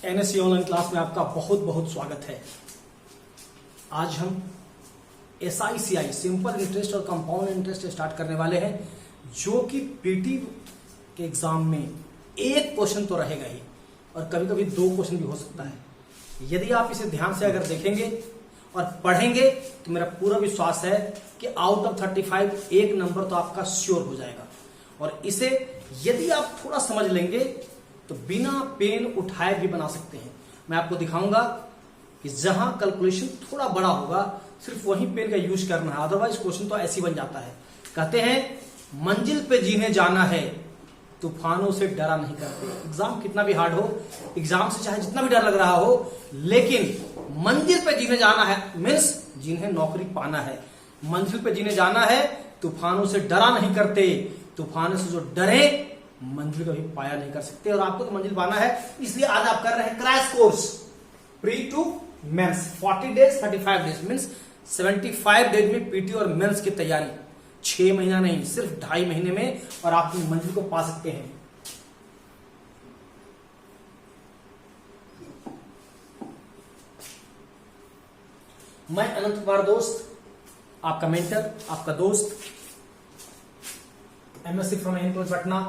NSC online class में आपका बहुत बहुत स्वागत है। आज हम SICI सिंपल इंटरेस्ट और कंपाउंड इंटरेस्ट स्टार्ट करने वाले हैं, जो कि पीटी के एग्जाम में एक क्वेश्चन तो रहेगा ही और कभी कभी दो क्वेश्चन भी हो सकता है। यदि आप इसे ध्यान से अगर देखेंगे और पढ़ेंगे तो मेरा पूरा विश्वास है कि आउट ऑफ 35 एक नंबर तो आपका श्योर हो जाएगा। और इसे यदि आप थोड़ा समझ लेंगे तो बिना पेन उठाए भी बना सकते हैं। मैं आपको दिखाऊंगा कि जहां कैलकुलेशन थोड़ा बड़ा होगा सिर्फ वही पेन का यूज करना है, अदरवाइज क्वेश्चन तो ऐसे बन जाता है। कहते हैं मंजिल पे जीने जाना है, तूफानों से डरा नहीं करते। एग्जाम कितना भी हार्ड हो, एग्जाम से चाहे जितना भी डर लग रहा हो, लेकिन मंजिल पे जीने जाना है मीन्स जिन्हें नौकरी पाना है। मंजिल पे जीने जाना है, तूफानों से डरा नहीं करते। तूफानों से जो डरे मंजिल कभी पाया नहीं कर सकते। और आपको तो मंजिल पाना है, इसलिए आज आप कर रहे हैं crash course pre to mains 40 days 35 days means 75 days में पीटी और मेंस की तैयारी। 6 महीना नहीं, सिर्फ 2.5 महीने में और आप अपनी मंजिल को पा सकते हैं। मैं अनंत कुमार दोस्त, आपका मेंटर, आपका दोस्त, MSc from N college Patna.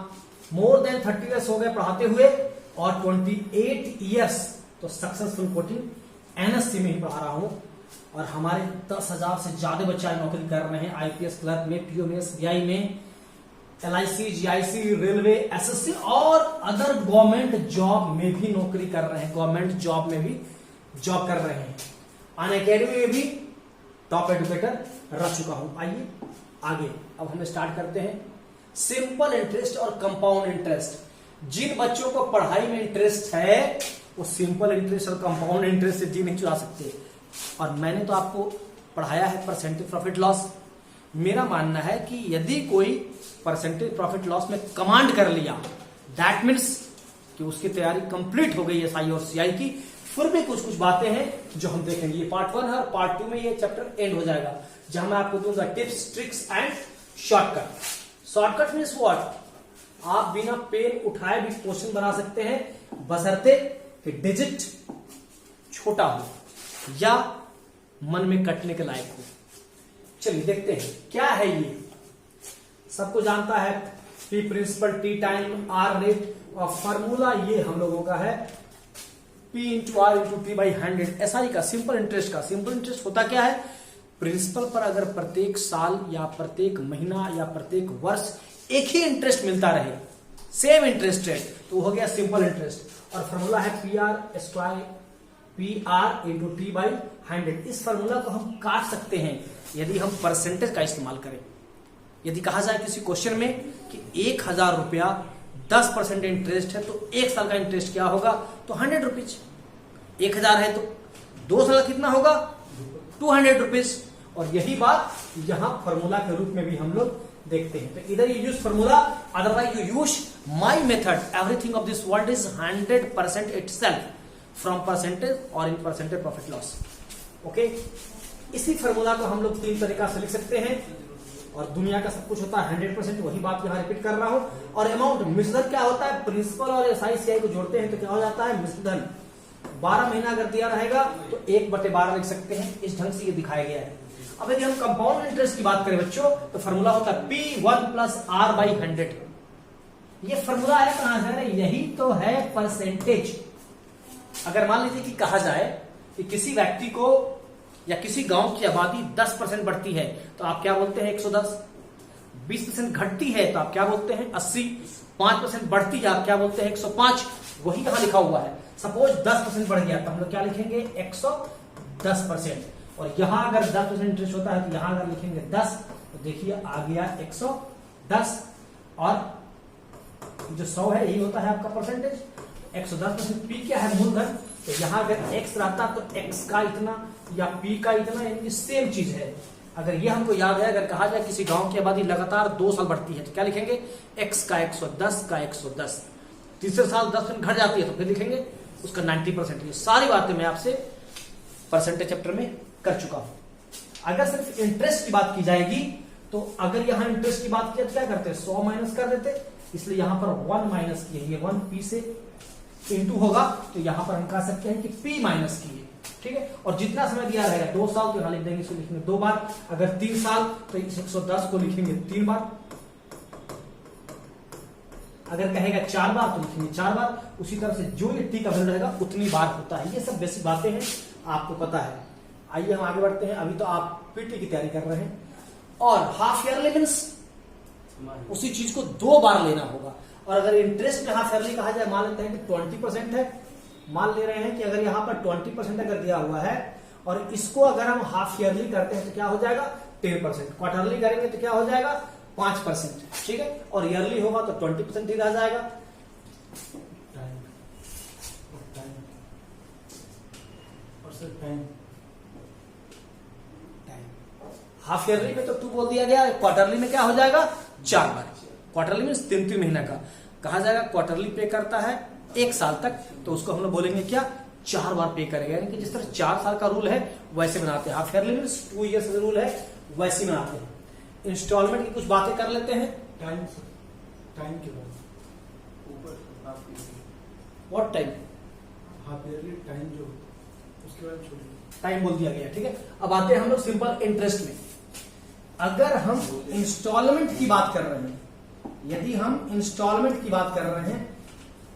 More than 30 years हो गए पढ़ाते हुए और 28 ईयर्स तो सक्सेसफुल कोचिंग NSC में ही पढ़ा रहा हूं। और हमारे 10,000 से ज्यादा बच्चे नौकरी कर रहे हैं IPS क्लर्क में, PO में, SBI में, LIC, GIC, रेलवे, SSC और अदर गवर्नमेंट जॉब में भी नौकरी कर रहे हैं। गवर्नमेंट जॉब में भी जॉब कर रहे हैं। अनअकैडमी में भी टॉप एजुकेटर रह चुका हूं। आइए आगे अब हम स्टार्ट करते हैं। सिंपल इंटरेस्ट और कंपाउंड इंटरेस्ट। जिन बच्चों को पढ़ाई में इंटरेस्ट है वो सिंपल इंटरेस्ट और कंपाउंड इंटरेस्ट से जी नहीं चुरा सकते। और मैंने तो आपको पढ़ाया है परसेंटेज प्रॉफिट लॉस। मेरा मानना है कि यदि कोई परसेंटेज प्रॉफिट लॉस में कमांड कर लिया, दैट मीन्स कि उसकी तैयारी कंप्लीट हो गई SI और CI की। फिर भी कुछ कुछ बातें हैं जो हम देखेंगे। ये पार्ट 1 है और पार्ट 2 में ये चैप्टर एंड हो जाएगा, जहां मैं आपको दूंगा tips, tricks and shortcut. Shortcut means what? आप बिना पेन उठाए भी क्वेश्चन बना सकते हैं, बशर्ते कि डिजिट छोटा हो या मन में कटने के लायक हो। चलिए देखते हैं क्या है ये। सबको जानता है P principal, T time, R rate और फॉर्मूला ये हम लोगों का है P into R into T by 100। SI का सिंपल इंटरेस्ट का सिंपल इंटरेस्ट होता क्या है? प्रिंसिपल पर अगर प्रत्येक साल या प्रत्येक महीना या प्रत्येक वर्ष एक ही इंटरेस्ट मिलता रहे, सेम इंटरेस्ट रेट, तो हो गया सिंपल इंटरेस्ट। और फॉर्मूला है PR इंटू T बाई 100। इस फॉर्मूला को हम काट सकते हैं यदि हम परसेंटेज का इस्तेमाल करें। यदि कहा जाए किसी क्वेश्चन में कि 1,000 रुपया 10% इंटरेस्ट है तो 1 साल का इंटरेस्ट क्या होगा? तो 100 रुपीज। 1,000 है तो 2 साल का कितना होगा? 200 रुपीज। और यही बात यहां फॉर्मूला के रूप में भी हम लोग देखते हैं। तो इधर you use formula, otherwise you use my method. Everything of this world is 100% itself from percentage और इन परसेंटेज प्रॉफिट लॉस। ओके, इसी फॉर्मूला को हम लोग 3 तरीका से लिख सकते हैं। और दुनिया का सब कुछ होता है 100%, वही बात यहां रिपीट कर रहा हूं। और अमाउंट मिश्रधन क्या होता है? प्रिंसिपल और SI CI को जोड़ते हैं तो क्या हो जाता है? मिश्रधन। 12 महीना अगर दिया रहेगा तो 1/12 लिख सकते हैं। इस ढंग से ये दिखाया गया है। अब यदि हम कंपाउंड इंटरेस्ट की बात करें बच्चों, तो फॉर्मूला होता है P1 प्लस R बाई 100। ये फॉर्मूला है कहां से? यही तो है परसेंटेज। अगर मान लीजिए कि कहा जाए कि किसी व्यक्ति को या किसी गांव की आबादी 10% बढ़ती है तो आप क्या बोलते हैं? 110। 20% घटती है तो आप क्या बोलते हैं? 80। 5% बढ़ती है आप क्या बोलते हैं? 105। वही यहां लिखा हुआ है। सपोज 10% बढ़ गया तो हम लोग क्या लिखेंगे? 110%। और यहां अगर 10% इंटरेस्ट होता है तो यहां अगर लिखेंगे 10 तो देखिए आ गया 110। और जो 100 है यही होता है आपका परसेंटेज। 110% P क्या है? मूलधन। तो यहां अगर X रहता तो X का इतना या P का इतना, यानी सेम चीज है। अगर ये हमको याद है, अगर कहा जाए किसी गांव की आबादी लगातार 2 साल बढ़ती है तो क्या लिखेंगे? X का 110 का 110। तीसरे साल 10% घट जाती है तो फिर लिखेंगे उसका 90%। ये सारी बातें मैं आपसे परसेंटेज चैप्टर में कर चुका हूं। अगर सिर्फ इंटरेस्ट की बात की जाएगी तो अगर यहां इंटरेस्ट की बात किया तो क्या करते? 100 माइनस कर देते, इसलिए यहां पर 1 माइनस किए, 1 P से इंटू होगा, तो यहां पर हम कह सकते हैं कि P माइनस की है, ठीक है। और जितना समय दिया रहेगा 2 साल तो यहां लिख देंगे, इसको लिखेंगे 2 बार। अगर 3 साल तो इस 110 को लिखेंगे 3 बार। अगर कहेगा 4 बार तो लिखेंगे 4 बार। उसी तरह से जो ये टी का वैल्यू रहेगा उतनी बार होता है। ये सब बेसिक बातें हैं, आपको पता है। आइए हम आगे बढ़ते हैं। अभी तो आप पीटी की तैयारी कर रहे हैं, और हाफ ईयरली मींस उसी चीज को 2 बार लेना होगा। और अगर इंटरेस्ट में हाफ ईयरली कहा जाए, मान लेते हैं कि 20% है, मान ले रहे हैं कि अगर यहां पर 20% अगर दिया हुआ है और इसको अगर हम हाफ ईयरली करते हैं तो क्या हो जाएगा 10%, क्वार्टरली करेंगे तो क्या हो जाएगा 5%, ठीक है। और ईयरली होगा तो 20% ही रह जाएगा। हाफ ईयरली में तो 2 बोल दिया गया, क्वार्टरली में क्या हो जाएगा 4 बार। क्वार्टरली में 3 महीना का कहा जाएगा, क्वार्टरली पे करता है 1 साल तक, तो उसको हम लोग बोलेंगे क्या 4 बार पे करेगा। यानी कि जिस तरह 4 साल का रूल है वैसे बनाते हैं। हाफ ईयरली में 2 ईयर्स का रूल है वैसे बनाते हैं। इंस्टॉलमेंट की कुछ बातें कर लेते हैं। टाइम के बाद what time, half yearly time जो उसके बाद छोड़िए, टाइम बोल दिया गया, ठीक है। अब आते हैं हम लोग सिंपल इंटरेस्ट में। अगर हम इंस्टॉलमेंट की बात कर रहे हैं, यदि हम इंस्टॉलमेंट की बात कर रहे हैं,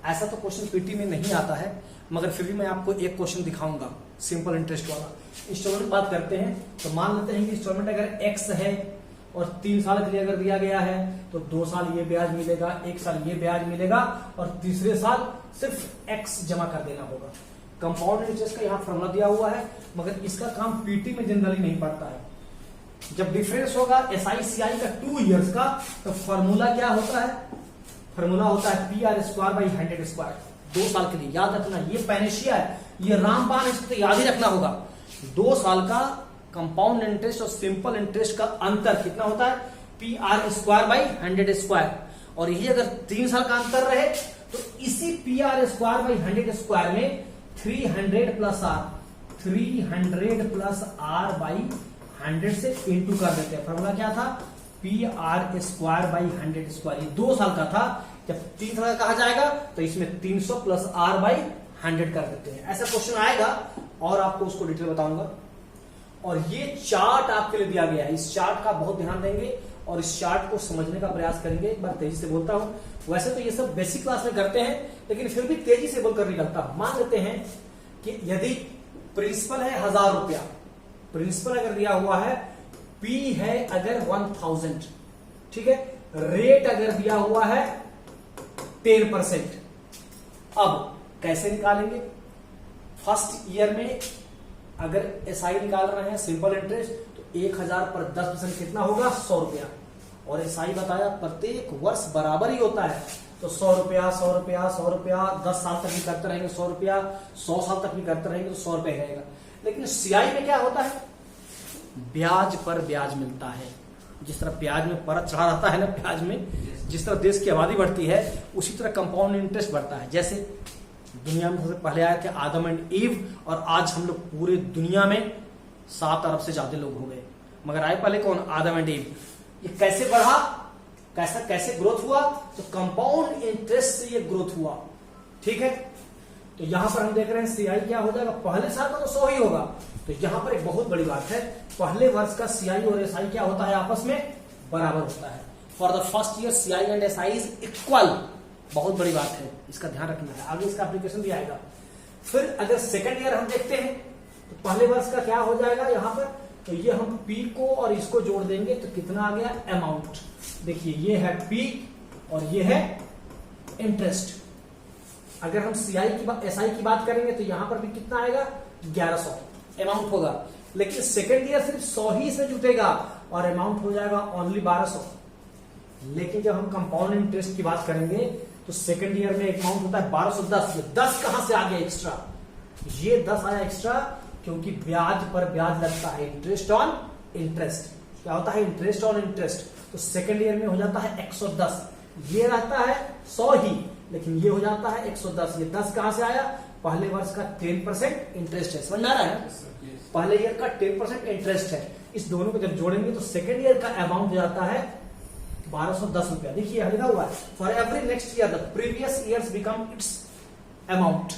ऐसा तो क्वेश्चन पीटी में नहीं आता है, मगर फिर भी मैं आपको एक क्वेश्चन दिखाऊंगा सिंपल इंटरेस्ट वाला। इंस्टॉलमेंट बात करते हैं तो मान लेते हैं कि इंस्टॉलमेंट अगर एक्स है और 3 साल के लिए अगर दिया गया है तो 2 साल ये ब्याज मिलेगा, 1 साल ये ब्याज मिलेगा, और तीसरे साल सिर्फ एक्स जमा कर देना होगा। कंपाउंड इंटरेस्ट का यहाँ फॉर्मूला दिया हुआ है, मगर इसका काम पीटी में जनरली नहीं पड़ता है। जब डिफरेंस होगा SICI का 2 इयर्स का, तो फॉर्मूला क्या होता है, फॉर्मूला होता है PR²/100²। 2 साल के लिए याद रखना, ये पैनेशिया है, ये रामबाण, इसको तो याद ही रखना होगा। 2 साल का कंपाउंड इंटरेस्ट और सिंपल इंटरेस्ट का अंतर कितना होता है PR²/100²। और यही अगर 3 साल का अंतर रहे तो इसी PR²/100² में 300 प्लस R/100 से इंटू कर देते हैं। फॉर्मूला क्या था PR²/100²। ये 2 साल का था, जब 3 साल का कहा जाएगा तो इसमें 300 प्लस R/100 कर देते हैं। ऐसा क्वेश्चन आएगा और आपको उसको डिटेल बताऊंगा। और ये चार्ट आपके लिए दिया गया है, इस चार्ट का बहुत ध्यान देंगे और इस चार्ट को समझने का प्रयास करेंगे। एक बार तेजी से बोलता हूं, वैसे तो ये सब बेसिक क्लास में करते हैं, लेकिन फिर भी तेजी से बोलकर निकलता हूं। मान लेते हैं कि यदि प्रिंसिपल है 1000 रुपया, प्रिंसिपल अगर दिया हुआ है, P है अगर 1000, ठीक है, रेट अगर दिया हुआ है 10%। अब कैसे निकालेंगे, फर्स्ट ईयर में अगर SI निकाल रहे हैं सिंपल इंटरेस्ट, तो 1000 पर 10% कितना होगा 100 रुपया। और SI बताया प्रत्येक वर्ष बराबर ही होता है, तो 100 रुपया 100 रुपया 100 रुपया, 10 साल तक भी करते रहेंगे 100 रुपया, 100 साल तक भी करते रहेंगे तो 100 रुपया रहेगा। लेकिन CI में क्या होता है, ब्याज पर ब्याज मिलता है। जिस तरह ब्याज में परत चढ़ा रहता है ना, ब्याज में जिस तरह देश की आबादी बढ़ती है उसी तरह कंपाउंड इंटरेस्ट बढ़ता है। जैसे दुनिया में सबसे पहले आए थे आदम एंड ईव, और आज हम लोग पूरे दुनिया में 7 अरब से ज्यादा लोग हो गए, मगर आए पहले कौन, आदम एंड ईव। ये कैसे बढ़ा, कैसे ग्रोथ हुआ, तो कंपाउंड इंटरेस्ट से ये ग्रोथ हुआ, ठीक है। तो यहां पर हम देख रहे हैं CI क्या हो जाएगा, पहले साल का तो 100 ही होगा। तो यहां पर एक बहुत बड़ी बात है, पहले वर्ष का CI और SI क्या होता है, आपस में बराबर होता है। For the first year CI and SI is equal, बहुत बड़ी बात है, इसका ध्यान रखना है, आगे इसका एप्लीकेशन भी आएगा। फिर अगर सेकंड ईयर हम देखते हैं तो पहले वर्ष का क्या हो जाएगा यहां पर, तो ये हम P को और इसको जोड़ देंगे तो कितना आ गया अमाउंट। देखिए ये है P और ये है इंटरेस्ट। अगर हम SI की बात करेंगे तो यहां पर भी कितना आएगा 1100 अमाउंट होगा। लेकिन सेकंड ईयर सिर्फ 100 ही इसमें जुटेगा और अमाउंट हो जाएगा ओनली 1200। लेकिन जब हम कंपाउंड इंटरेस्ट की बात करेंगे तो सेकंड ईयर में अमाउंट होता है 1210। ये 10 कहां से आ गया एक्स्ट्रा, ये 10 आया एक्स्ट्रा क्योंकि ब्याज पर ब्याज लगता है, इंटरेस्ट ऑन इंटरेस्ट। क्या होता है, इंटरेस्ट ऑन इंटरेस्ट। तो सेकंड ईयर में हो जाता है 110, ये रहता है 100 ही, लेकिन ये हो जाता है 110। ये 10 कहां से आया, पहले वर्ष का 10% इंटरेस्ट है, समझ में आ रहा है, पहले ईयर का 10% इंटरेस्ट है। इस दोनों को जब जोड़ेंगे तो सेकंड ईयर का अमाउंट हो जाता है 1210 रुपया। देखिए लिखा हुआ है, for every next year the previous years become it's amount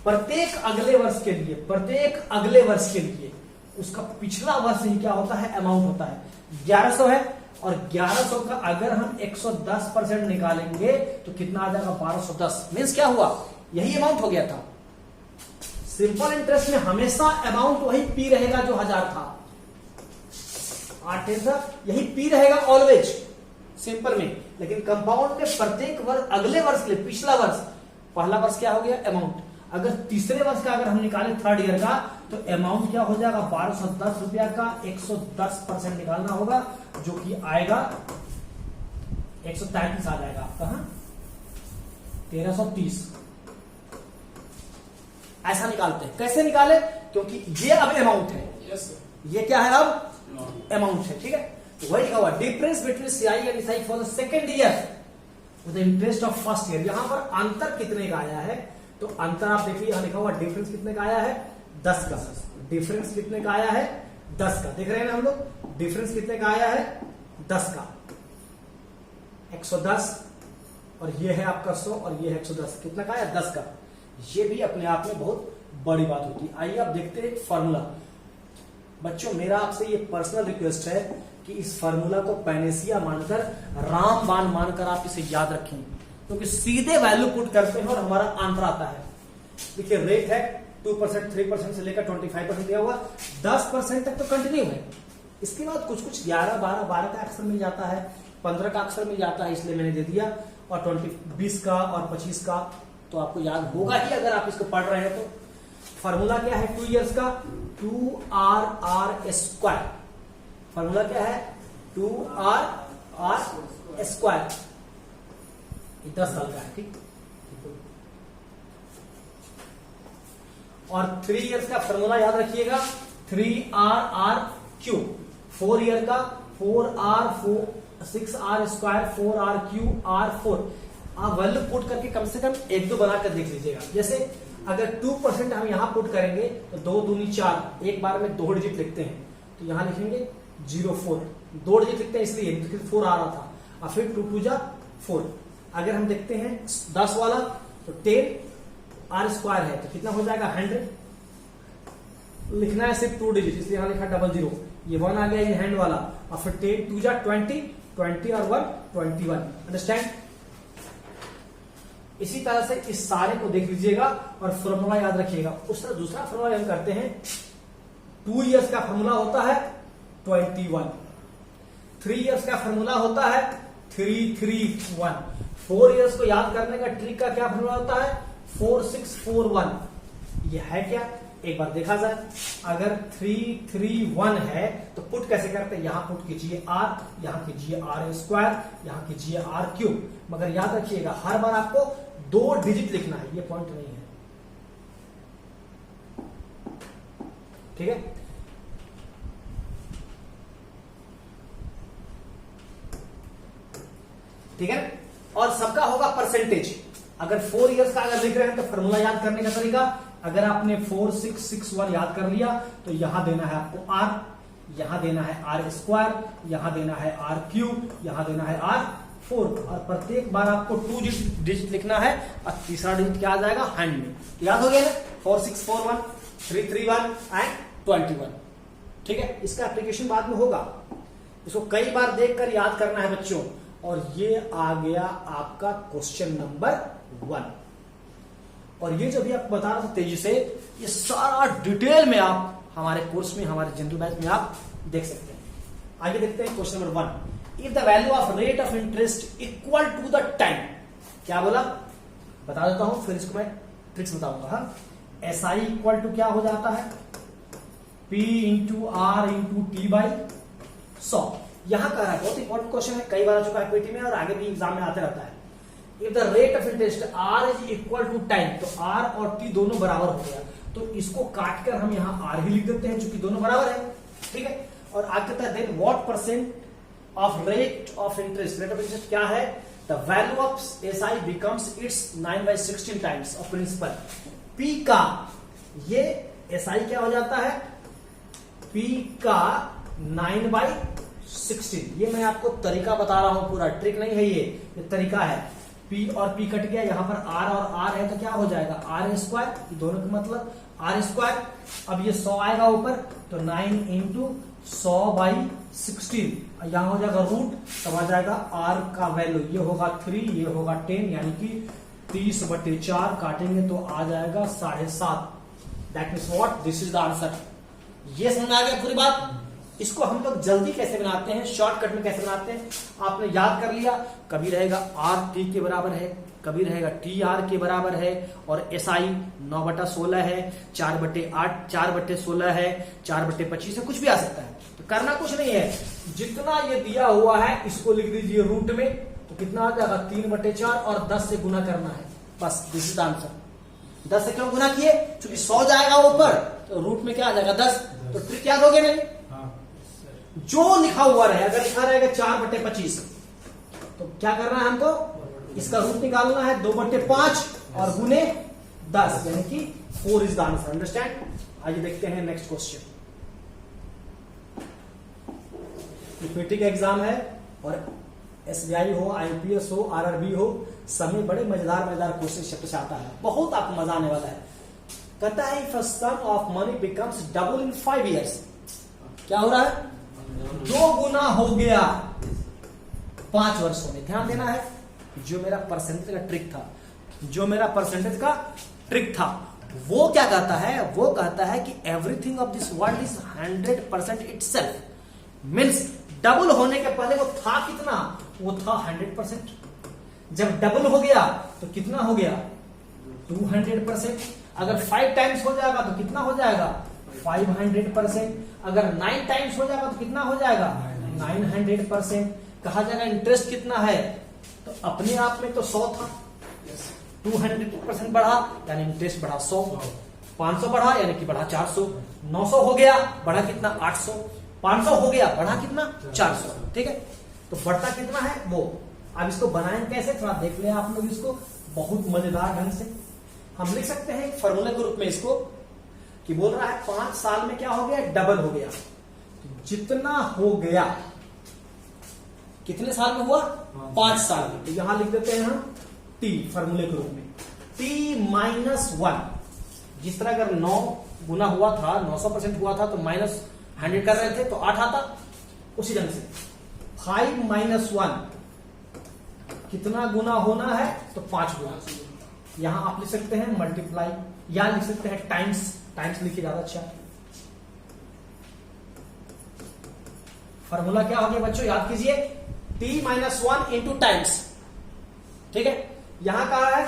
प्रत्येक अगले वर्ष के लिए उसका पिछला वर्ष ही क्या होता है, अमाउंट होता है। 1100 है और 1100 का अगर हम 110% निकालेंगे तो कितना आ जाएगा, 1210। मीन्स क्या हुआ, यही अमाउंट हो गया था। सिंपल इंटरेस्ट में हमेशा अमाउंट वही पी रहेगा जो 1000 था, 8 यही पी रहेगा ऑलवेज सिंपल में। लेकिन कंपाउंड में प्रत्येक वर्ष अगले वर्ष के लिए पिछला वर्ष, पहला वर्ष क्या हो गया, अमाउंट। अगर तीसरे वर्ष का अगर हम निकालें थर्ड ईयर का तो अमाउंट क्या हो जाएगा, 1210 रुपया का 110% निकालना होगा जो कि आएगा 133 आ जाएगा आपका, 1330। ऐसा निकालते हैं। कैसे निकाले, क्योंकि ये अब अमाउंट है, ये क्या है अब अमाउंट है, ठीक है। तो वही लिखा हुआ difference between CI and SI for the second year with the interest of first year. यहां पर अंतर कितने का आया है, तो अंतर आप देखिए यहां लिखा हुआ डिफरेंस कितने का आया है, 10 का। डिफरेंस कितने का आया है, 10 का। देख रहे हैं ना हम लोग, डिफरेंस कितने का आया है, 10 का। 110 और ये है आपका 100 और ये है 110, कितना का आया, 10 का। ये भी अपने आप में बहुत बड़ी बात होती है। आइए आप देखते हैं फार्मूला। बच्चों मेरा आपसे ये पर्सनल रिक्वेस्ट है कि इस फार्मूला को पैनेसिया मानकर, रामबाण मानकर आप इसे याद रखें, क्योंकि सीधे वैल्यू पुट करते हैं और हमारा आंसर आता है। देखिए रेट है 2%, 3% से लेकर 25% दिया हुआ, 10% तक तो कंटिन्यू है। इसके बाद कुछ 11, 12 का अक्षर मिल जाता है, 15 का अक्षर मिल जाता है, इसलिए मैंने दे दिया। और 20 का और 25 का तो आपको याद होगा ही अगर आप इसको पढ़ रहे हैं तो। फॉर्मूला क्या है 2 इयर्स का, 2RR²। फॉर्मूला क्या है 2RR²। 10 साल का है, ठीक। और 3 इयर्स का फॉर्मूला याद रखिएगा 3RR3। 4 ईयर का 4R4, 6R², 4R3R4। आप वैल्यू पुट करके कम से कम 1-2 बनाकर देख लीजिएगा। जैसे अगर 2% हम यहां पुट करेंगे तो 2 दूनी 4, एक बार में 2 डिजिट लिखते हैं तो यहां लिखेंगे 04, 2 डिजिट लिखते हैं इसलिए 4 आ रहा था, और फिर 2 2 जा 4। अगर हम देखते हैं 10 वाला तो 10R² है तो कितना हो जाएगा 100। लिखना है सिर्फ 2 डिजिट, इसलिए यहां लिखा 00। ये 1 आ गया इन हैंड वाला, और फिर 10 2 जा 20, 20 और 1 21। अंडरस्टैंड। इसी तरह से इस सारे को देख लीजिएगा और फॉर्मूला याद रखिएगा। उस तरह दूसरा फॉर्मूला हम करते हैं। 2 इयर्स का फॉर्मूला होता है 21। 3 इयर्स का फॉर्मूला होता है 331। 4 इयर्स को याद करने का ट्रिक का क्या फॉर्मूला होता है 4641। ये है क्या, एक बार देखा जाए। अगर 331 है तो पुट कैसे करते हैं, यहां पुट कीजिए R, यहां कीजिए R², यहां कीजिए R3। मगर याद रखिएगा हर बार आपको 2 डिजिट लिखना है, ये पॉइंट नहीं है, ठीक है। ठीक है, और सबका होगा परसेंटेज। अगर 4 इयर्स का अगर लिख रहे हैं तो फॉर्मूला याद करने का तरीका, अगर आपने 4661 याद कर लिया तो यहां देना है आपको R, यहां देना है R², यहां देना है R3, यहां देना है R4, और प्रत्येक बार आपको 2 डिजिट लिखना है और तीसरा डिजिट क्या आ जाएगा हैंड में। याद हो गया ना, 4641, 331 एंड 21। ठीक है, इसका एप्लीकेशन बाद में होगा, इसको कई बार देखकर याद करना है बच्चों। और ये आ गया आपका क्वेश्चन नंबर 1। और ये जो भी आपको बता रहा था तेजी से, ये सारा डिटेल में आप हमारे कोर्स में, हमारे जनरल बैच में आप देख सकते हैं। आगे देखते हैं question number 1। If the value of rate of interest equal to the time, क्या बोला बता देता हूं, फिर इसको मैं ट्रिक्स बताऊंगा। हाँ, SI इक्वल टू क्या हो जाता है P into R into T by 100। यहां कह रहा है, बहुत इंपॉर्टेंट क्वेश्चन है, कई बार आ चुका है पीटी में और आगे भी एग्जाम में आते रहता है। If the rate of interest R is equal to time, तो R और T दोनों बराबर हो गया, तो इसको काट कर हम यहां R ही लिख देते हैं चूंकि दोनों बराबर है। ठीक है, और आगे कहता है then what percent of rate of interest, rate of interest क्या है, the value of SI becomes its 9/16 times of principal. P का ये SI क्या हो जाता है, P का 9/16। ये मैं आपको तरीका बता रहा हूं, पूरा ट्रिक नहीं है, ये तरीका है। P और P कट गया, यहाँ पर R और R है तो क्या हो जाएगा R स्क्वायर, दोनों का मतलब R स्क्वायर। अब ये 100 आएगा ऊपर तो 9 इंटू 100/16, यहाँ हो जाएगा रूट, तब आ जाएगा R का वैल्यू, ये होगा 3, ये होगा 10, यानी कि 30/4 काटेंगे तो आ जाएगा 7.5। That means what, this is the answer. ये समझ में आ गया पूरी बात। इसको हम लोग जल्दी कैसे बनाते हैं, शॉर्टकट में कैसे बनाते हैं, आपने याद कर लिया। कभी रहेगा R T के बराबर है, कभी रहेगा T R के बराबर है, और SI 9/16 है, 4/8, 4/16 है, 4/25 है, कुछ भी आ सकता है। तो करना कुछ नहीं है, जितना ये दिया हुआ है इसको लिख दीजिए रूट में, तो कितना आ जाएगा 3/4 और 10 से गुना करना है, बस दिस इज द आंसर। 10 से क्यों गुना किए, क्योंकि 100 जाएगा ऊपर तो रूट में क्या आ जाएगा 10, तो ट्रिक याद हो गया नहीं। जो लिखा हुआ रहे, अगर लिखा रहेगा 4/25 तो क्या करना है हमको, इसका रूट निकालना है 2/5 और गुने 10, यानी कि 4 इज द आंसर। अंडरस्टैंड। आइए देखते हैं नेक्स्ट क्वेश्चन। पीटी का एग्जाम है और SBI हो, IPS हो, RRB हो, सब में बड़े मजेदार क्वेश्चन शब्द से आता है, बहुत आपको मजा आने वाला है। कहता है if a sum of money becomes double in 5 years, क्या हो रहा है, 2 गुना हो गया 5 वर्षों में। ध्यान देना है, जो मेरा परसेंटेज का ट्रिक था, जो मेरा परसेंटेज का ट्रिक था, वो क्या कहता है, वो कहता है कि everything of this world is 100% itself, means double होने के पहले वो था कितना, वो था 100%। जब डबल हो गया तो कितना हो गया 200%। अगर 5 टाइम्स हो जाएगा तो कितना हो जाएगा 500%। अगर 9 टाइम्स हो जाएगा तो कितना हो जाएगा 900%। कहा जाएगा इंटरेस्ट कितना है, तो अपने आप में तो 100 था, 200% बढ़ा यानी इंटरेस्ट बढ़ा 100, 500 बढ़ा यानी कि बढ़ा 400, 900 हो गया बढ़ा कितना 800, 500 हो गया बढ़ा कितना 400। ठीक है, तो बढ़ता कितना है वो। अब इसको बनाएं कैसे, थोड़ा देख ले आप लोग इसको, बहुत मजेदार ढंग से हम लिख सकते हैं फॉर्मूला के रूप में इसको, कि बोल रहा है 5 साल में क्या हो गया, डबल हो गया। जितना हो गया कितने साल में हुआ, 5 साल में, तो यहां लिख देते हैं हम T फॉर्मूले के रूप में, T-1। जिस तरह अगर 9 गुना हुआ था, 900% हुआ था तो माइनस 100 कर रहे थे तो 8 आता, उसी ढंग से 5 - 1 कितना गुना होना है, तो 5 गुना। यहां आप लिख सकते हैं मल्टीप्लाई, या लिख सकते हैं टाइम्स, टाइम्स लिखिए ज्यादा अच्छा। फॉर्मूला क्या हो गया बच्चों, याद कीजिए, T-1 इंटू टाइम्स। ठीक है, यहां कहा है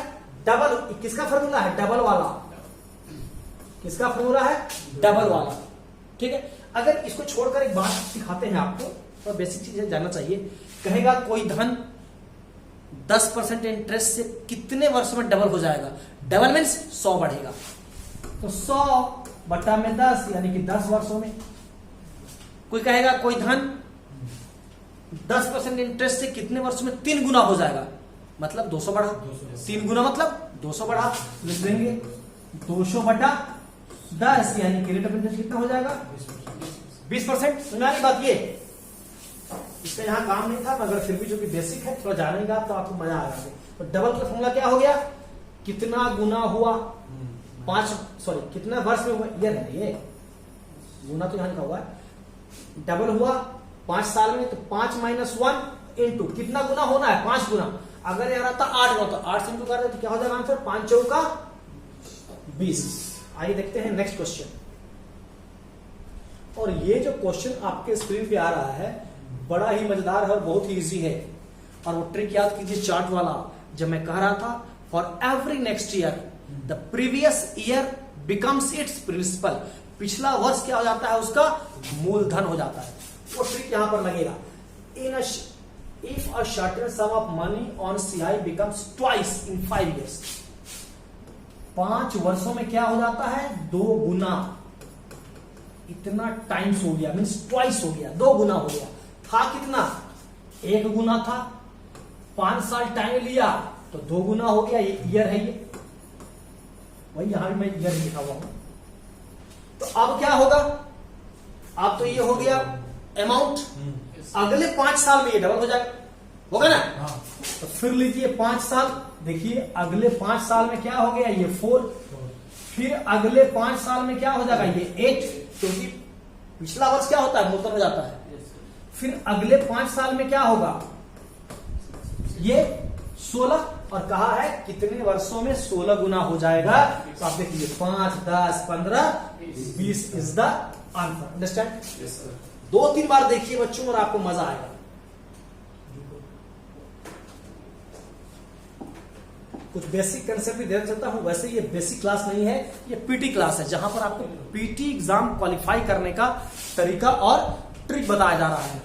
डबल, किसका फॉर्मूला है, डबल वाला, किसका फॉर्मूला है, डबल वाला। ठीक है, अगर इसको छोड़कर एक बात सिखाते हैं आपको, तो बेसिक चीजें जानना चाहिए। कहेगा कोई धन 10% इंटरेस्ट से कितने वर्षों में डबल हो जाएगा, डबल मीन्स 100 बढ़ेगा, तो 100/10 यानी कि 10 वर्षों में। कोई कहेगा कोई धन 10% इंटरेस्ट से कितने वर्षों में 3 गुना हो जाएगा, मतलब 200 बढ़ा, 3 गुना मतलब 200 बढ़ा, लिख देंगे 200/10 यानी कि रेट ऑफ इंटरेस्ट कितना हो जाएगा 20%। सुना की बात, ये इसका यहाँ काम नहीं था, मगर फिर भी जो कि बेसिक है, थोड़ा जानेगा तो आपको मजा आ जाएगा। तो डबल का फॉर्मूला क्या हो गया, कितना गुना हुआ 5, सॉरी कितना वर्ष में हुआ, ईयर है ये, गुना तो यहाँ लिखा हुआ है। डबल हुआ 5 साल में, तो 5 - 1 इंटू कितना गुना होना है, 5 गुना। अगर यार आता 8 गुना, तो 8 से इंटू कर दे तो क्या हो जाएगा आंसर, 5 चौका 20। आइए देखते हैं नेक्स्ट क्वेश्चन। और ये जो क्वेश्चन आपके स्क्रीन पे आ रहा है बड़ा ही मजेदार है और बहुत ही इजी है। और वो ट्रिक याद कीजिए चार्ट वाला, जब मैं कह रहा था for every next year the previous year becomes its principal, पिछला वर्ष क्या हो जाता है, उसका मूलधन हो जाता है। वो ट्रिक यहां पर लगेगा। If a certain some of money on CI becomes twice in 5 years, 5 वर्षों में क्या हो जाता है, 2 गुना, इतना टाइम्स हो गया, मीन्स ट्वाइस हो गया, 2 गुना हो गया। था कितना, 1 गुना था, 5 साल टाइम लिया तो 2 गुना हो गया, ये ईयर है, ये वही यहां भी मैं ईयर लिखा हुआ हूं। तो अब क्या होगा, अब तो ये हो गया अमाउंट, अगले 5 साल में ये डबल हो जाएगा, होगा ना। तो फिर लीजिए 5 साल, देखिए अगले 5 साल में क्या हो गया, ये 4, फिर अगले 5 साल में क्या हो जाएगा, ये 8, क्योंकि पिछला वर्ष क्या होता है, मुल्तन हो जाता है। फिर अगले 5 साल में क्या होगा, ये 16, और कहा है कितने वर्षों में 16 गुना हो जाएगा। तो आप देखिए 5, 10, 15, 20 इज द आंसर। अंडरस्टैंड? 2-3 बार देखिए बच्चों और आपको मजा आएगा। कुछ बेसिक कंसेप्ट भी दे सकता हूं, वैसे ये बेसिक क्लास नहीं है, ये पीटी क्लास है, जहां पर आपको पीटी एग्जाम क्वालिफाई करने का तरीका और ट्रिक बताया जा रहा है।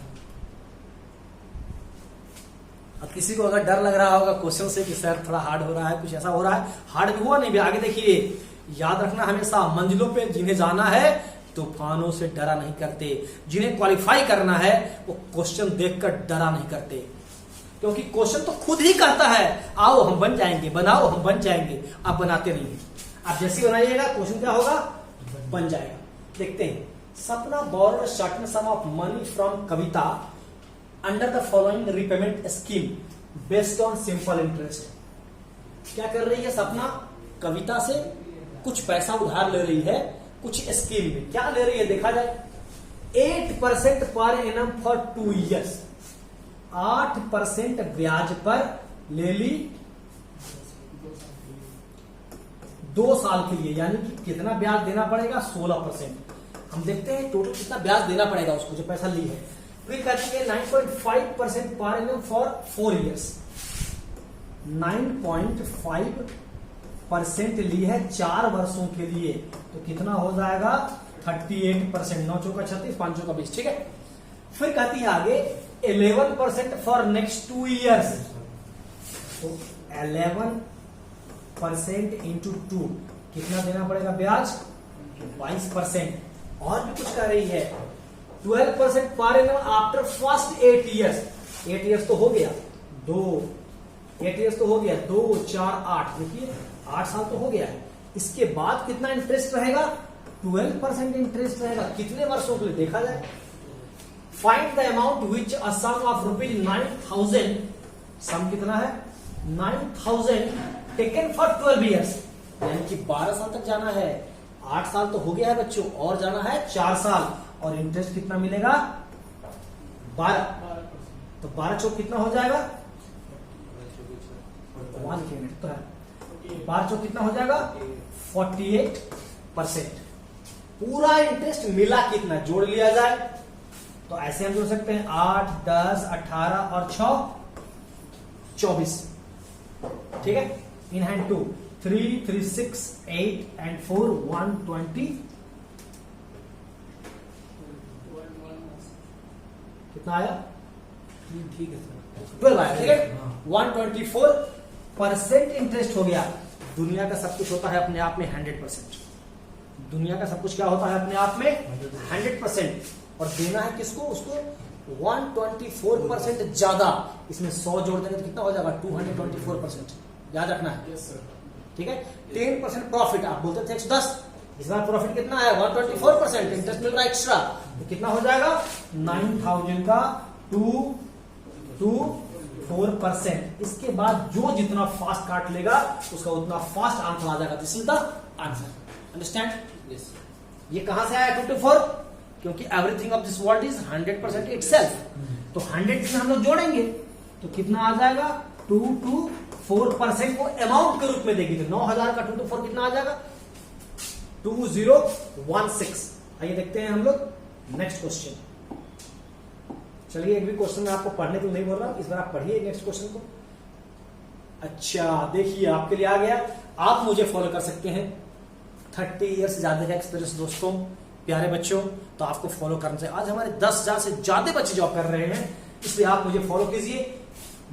अब किसी को अगर डर लग रहा होगा क्वेश्चन से कि सर थोड़ा हार्ड हो रहा है, कुछ ऐसा हो रहा है, हार्ड भी हुआ नहीं भी, आगे देखिए, याद रखना हमेशा, मंजिलों पे जिन्हें जाना है तूफानों से डरा नहीं करते, जिन्हें क्वालिफाई करना है वो क्वेश्चन देखकर डरा नहीं करते, क्योंकि क्वेश्चन तो खुद ही कहता है आओ हम बन जाएंगे, बनाओ हम बन जाएंगे, आप बनाते नहीं। आप जैसे बनाइएगा क्वेश्चन क्या होगा, बन जाएगा। देखते हैं, सपना borrowed certain some of money from Kavita under the following repayment scheme based on simple interest. क्या कर रही है सपना, कविता से कुछ पैसा उधार ले रही है, कुछ स्कीम में क्या ले रही है देखा जाए, 8% पर एनम फॉर 2 ईयर्स, 8% ब्याज पर ले ली 2 साल के लिए, यानी कि कितना ब्याज देना पड़ेगा, 16%। हम देखते हैं टोटल कितना ब्याज देना पड़ेगा उसको जो पैसा ली है। फिर कहती है 9.5% पर एनम फॉर 4 ईयर्स, 9.5% ली है 4 वर्षों के लिए, तो कितना हो जाएगा 38%, 9 चौका 36, 5 चौका 20, ठीक है। फिर कहती है आगे 11% फॉर नेक्स्ट 2 ईयर्स, तो 11% इंटू 2 कितना देना पड़ेगा ब्याज, 22%। और भी कुछ कर रही है, 12% per annum after first 8 years, 8 years तो हो गया, 8 ईयर्स तो हो गया, 2, 4, 8, देखिए 8 साल तो हो गया है। इसके बाद कितना इंटरेस्ट रहेगा, 12% इंटरेस्ट रहेगा, कितने वर्षों के लिए देखा जाए। Find the amount which a sum of ₹9,000, sum कितना है 9,000 टेकन फॉर 12 ईयर्स, यानी कि 12 साल तक जाना है, 8 साल तो हो गया है बच्चों, और जाना है 4 साल, और इंटरेस्ट कितना मिलेगा 12, तो 12 चौक कितना हो जाएगा, 12 चौक कितना हो जाएगा 48%। पूरा इंटरेस्ट मिला कितना जोड़ लिया जाए, तो ऐसे हम जोड़ सकते हैं 8, 10, 18 और 6, 24, ठीक है। इन हैंड 2, 3, 3, 6, 8 एंड 4, 120, कितना आया, ठीक है सर, 12 आया, ठीक है। 124% इंटरेस्ट हो गया। दुनिया का सब कुछ होता है अपने आप में 100%, दुनिया का सब कुछ क्या होता है अपने आप में 100%, और देना है किसको, उसको 124% ज्यादा, इसमें 100 जोड़ देंगे तो कितना हो जाएगा 224%, याद रखना है, ठीक है। 10% प्रॉफिट, आप बोलते थे 110, इस बार प्रॉफिट कितना है 124%, इंटरेस्ट मिल रहा है एक्स्ट्रा, तो कितना हो जाएगा 9,000 का 224%। इसके बाद जो जितना फास्ट काट लेगा उसका उतना फास्ट आंसर आ जाएगा, this is the answer. Understand? Yes. ये कहां से आया 224, क्योंकि everything of this world is 100% itself, तो 100 से हम लोग जोड़ेंगे तो कितना आ जाएगा 224% को अमाउंट के रूप में देगी, तो 9,000 का 224 कितना आ जाएगा 2016। आइए देखते हैं हम लोग नेक्स्ट क्वेश्चन। चलिए एक भी क्वेश्चन में आपको पढ़ने को नहीं बोल रहा, इस बार आप पढ़िए नेक्स्ट क्वेश्चन को। अच्छा देखिए आपके लिए आ गया, आप मुझे फॉलो कर सकते हैं, 30 ईयर्स से ज्यादा का एक्सपीरियंस दोस्तों, प्यारे बच्चों, तो आपको फॉलो करना चाहिए। आज हमारे 10,000 से ज्यादा बच्चे जॉब कर रहे हैं, इसलिए आप मुझे फॉलो कीजिए।